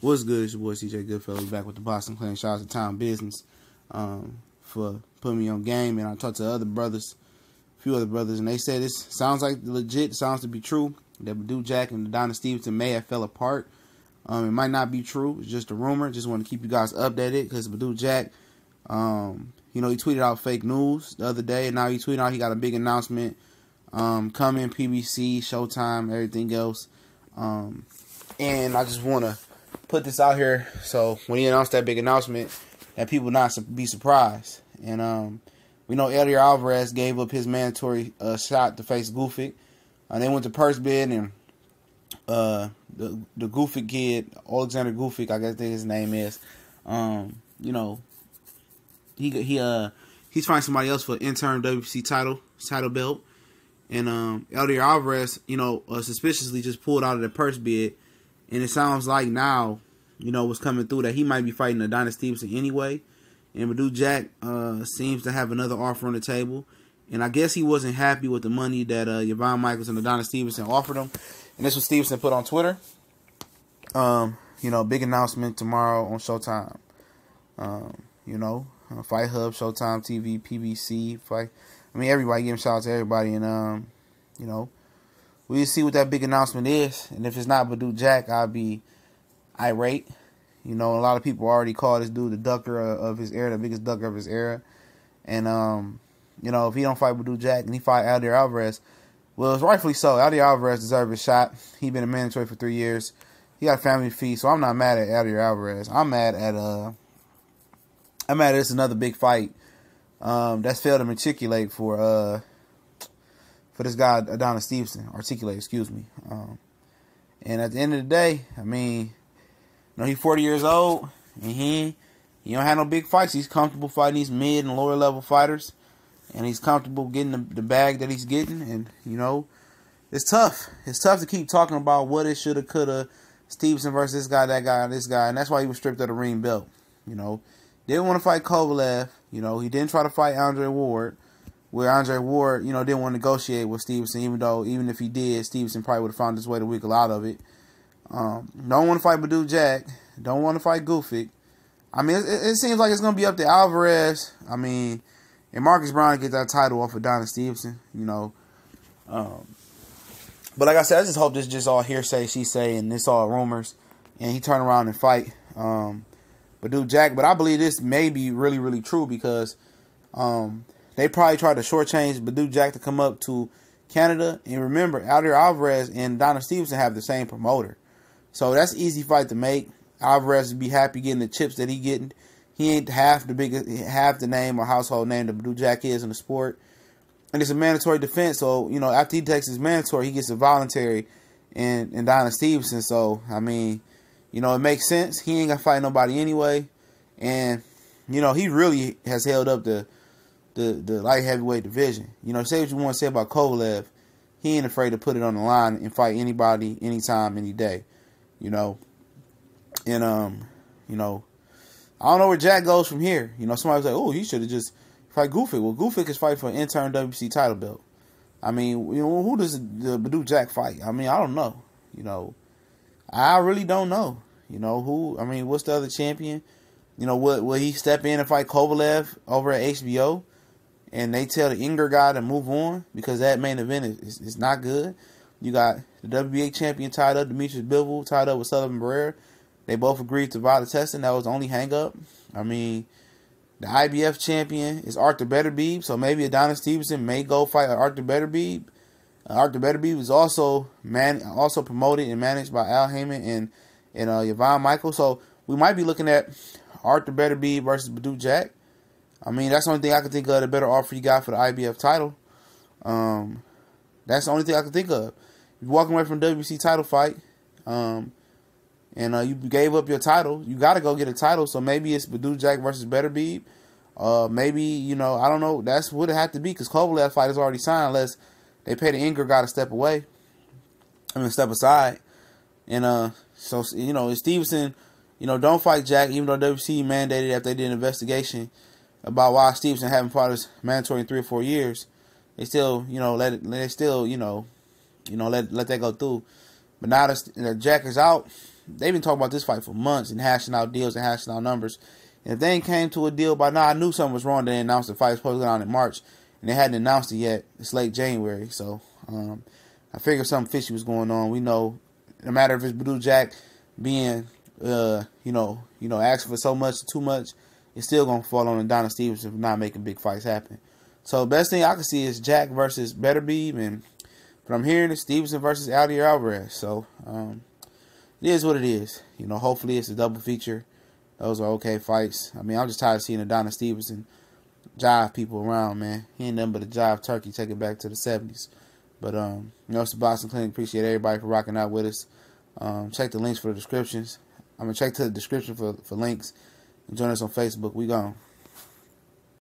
What's good? It's your boy CJ Goodfellas back with the Boston Clan. Shout out to Town Business for putting me on game. And I talked to other brothers, a few other brothers, and they said this sounds like legit, sounds to be true. That Badou Jack and Adonis Stevenson may have fell apart. It might not be true. It's just a rumor. Just want to keep you guys updated because Badou Jack, he tweeted out fake news the other day, and now he tweeted out he got a big announcement coming, PBC, Showtime, everything else. And I just want to put this out here so when he announced that big announcement, that people not be surprised. And we know Eleider Álvarez gave up his mandatory shot to face Gufic. They went to purse bid, and the Gufic kid, Alexander Gufic, I guess his name is, he's finding somebody else for interim WBC title belt. And Eleider Álvarez, suspiciously just pulled out of the purse bid. And it sounds like now, what's coming through that he might be fighting Adonis Stevenson anyway. And Badou Jack seems to have another offer on the table. And I guess he wasn't happy with the money that Yvonne Michaels and Adonis Stevenson offered him. And this was Stevenson put on Twitter. Big announcement tomorrow on Showtime. Fight Hub, Showtime TV, PBC, Fight. I mean, everybody giving shout out to everybody. And, we'll see what that big announcement is. And if it's not Badou Jack, I'll be irate. A lot of people already call this dude the ducker of his era, the biggest ducker of his era. And, if he don't fight Badou Jack and he fight Eleider Álvarez, well, it's rightfully so. Eleider Álvarez deserves his shot. He been a mandatory for 3 years. He got a family fee, so I'm not mad at Eleider Álvarez. I'm mad at this another big fight that's failed to matriculate for this guy Adonis Stevenson. And at the end of the day, I mean, he's 40 years old, and he don't have no big fights. He's comfortable fighting these mid and lower level fighters, and he's comfortable getting the bag that he's getting. And it's tough. It's tough to keep talking about what it shoulda, coulda, Stevenson versus this guy, that guy, and this guy, and that's why he was stripped of the ring belt. Didn't want to fight Kovalev. He didn't try to fight Andre Ward, where Andre Ward, didn't want to negotiate with Stevenson, even if he did, Stevenson probably would have found his way to wiggle out of it. Don't want to fight Badou Jack. Don't want to fight Gufic. I mean, it seems like it's going to be up to Alvarez. I mean, and Marcus Brown get that title off of Adonis Stevenson, But like I said, I just hope this is just all hearsay, she say, and it's all rumors. And he turn around and fight Badou Jack. But I believe this may be really, really true because they probably tried to shortchange Badou Jack to come up to Canada. And remember, Eleider Álvarez and Adonis Stevenson have the same promoter. So that's an easy fight to make. Alvarez would be happy getting the chips that he getting. He ain't half the name or household name that Badou Jack is in the sport. And it's a mandatory defense. So, after he takes his mandatory, he gets a voluntary in Adonis Stevenson. So, I mean, it makes sense. He ain't going to fight nobody anyway. And, he really has held up the light heavyweight division. Say what you want to say about Kovalev. He ain't afraid to put it on the line and fight anybody, anytime, any day. And, I don't know where Jack goes from here. Somebody was like, oh, he should have just fight Gufic. Well, Gufic is fighting for an interim WBC title belt. I mean, who does the Badou Jack fight? I mean, I don't know. I really don't know. Who? I mean, what's the other champion? Will he step in and fight Kovalev over at HBO? And they tell the Inger guy to move on because that main event is not good. You got the WBA champion tied up, Demetrius Bivol, tied up with Sullivan Barrera. They both agreed to violent testing. That was the only hang-up. I mean, the IBF champion is Arthur Beterbiev, so maybe Adonis Stevenson may go fight Arthur Beterbiev. Arthur Beterbiev is also promoted and managed by Al Heyman and Yvonne Michaels. So we might be looking at Arthur Beterbiev versus Badou Jack. I mean, that's the only thing I can think of, the better offer you got for the IBF title. That's the only thing I can think of. If you're walking away from a WBC title fight, and you gave up your title, you got to go get a title. So maybe it's Badou Jack versus Beterbiev. Maybe, I don't know. That's what it had to be because Kovalev fight is already signed unless they pay the Inger guy to step aside. And so, if Stevenson, don't fight Jack, even though WBC mandated after they did an investigation about why Stevenson haven't fought his mandatory in 3 or 4 years. They still, let that go through. But now that Jack is out, they've been talking about this fight for months and hashing out deals and hashing out numbers. And if they ain't came to a deal by now, I knew something was wrong. They announced the fight was supposed to go on in March, and they hadn't announced it yet. It's late January, so I figured something fishy was going on. We know, no matter if it's Badou Jack being, asking for so much or too much, it's still gonna fall on Adonis Stevenson for not making big fights happen. So best thing I can see is Jack versus Beterbiev, and what I'm hearing is Stevenson versus Eleider Álvarez. So it is what it is. Hopefully it's a double feature. Those are okay fights. I mean, I'm just tired of seeing Adonis Stevenson jive people around, man. He ain't nothing but a jive turkey. Take it back to the 70s. But it's the Boxing Clinic. Appreciate everybody for rocking out with us. Check the links for the descriptions. I'm gonna check to the description for links. And join us on Facebook. We gone.